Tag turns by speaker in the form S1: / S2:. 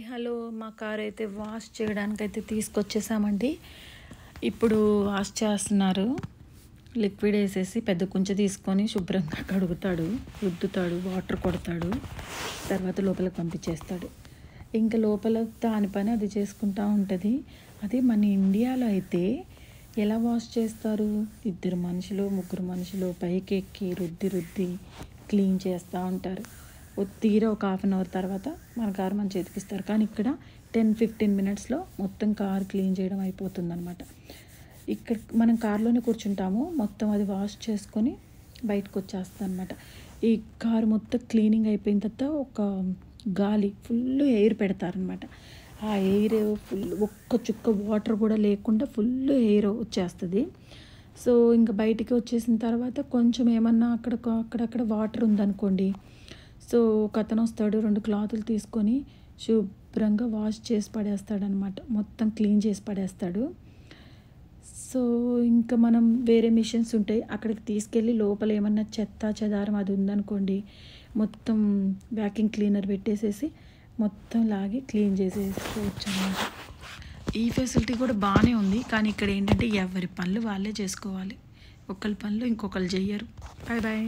S1: Hello మా car అయితే wash చేయడానికైతే తీసుకొచ్చేసామండి. ఇప్పుడు వాష్ చేస్తున్నారు. లిక్విడ్ వేసేసి పెద్ద కుంచె తీసుకొని శుభ్రంగా కడుగుతాడు, రుద్దుతాడు, వాటర్ కొడతాడు, తర్వాత లోపలికి పంపించేస్తాడు. ఇంకా లోపల దాని పని అది చేసుకుంటూ ఉంటుంది. అదే మన ఇండియాలో అయితే ఎలా వాష్ చేస్తారు? ఇద్దరు మనుషులు, ముగ్గురు మనుషులు పైకి ఎక్కి రుద్ది క్లీన్ చేస్తూ ఉంటారు. తీరా ఒక హాఫ్ అన్ అవర్ తర్వాత మన కారు మన చేతికిస్తారు. కానీ ఇక్కడ 10-15 మినిట్స్లో మొత్తం కార్ క్లీన్ చేయడం అయిపోతుంది అనమాట. ఇక్కడ మనం కార్లోనే కూర్చుంటాము, మొత్తం అది వాష్ చేసుకొని బయటకు వచ్చేస్తాం అనమాట. ఈ కారు మొత్తం క్లీనింగ్ అయిపోయిన తర్వాత ఒక గాలి ఫుల్ ఎయిర్ పెడతారనమాట. ఆ ఎయిర్ ఫుల్ ఒక్క చుక్క వాటర్ కూడా లేకుండా ఫుల్ ఎయిర్ వచ్చేస్తుంది. సో ఇంకా బయటికి వచ్చేసిన తర్వాత కొంచెం ఏమన్నా అక్కడక్కడ వాటర్ ఉందనుకోండి, సో ఒక అతను వస్తాడు, 2 క్లాతులు తీసుకొని శుభ్రంగా వాష్ చేసి పడేస్తాడనమాట. మొత్తం క్లీన్ చేసి పడేస్తాడు. సో ఇంకా మనం వేరే మిషన్స్ ఉంటాయి, అక్కడికి తీసుకెళ్ళి లోపల ఏమన్నా చెత్త చెదారం అది ఉందనుకోండి, మొత్తం వ్యాక్యూమ్ క్లీనర్ పెట్టేసేసి మొత్తం లాగి క్లీన్ చేసేసుకోవచ్చు అన్నమాట. ఈ ఫెసిలిటీ కూడా బాగానే ఉంది. కానీ ఇక్కడ ఏంటంటే ఎవరి పనులు వాళ్ళే చేసుకోవాలి, ఒకరి పనులు ఇంకొకరు చెయ్యరు. Bye bye.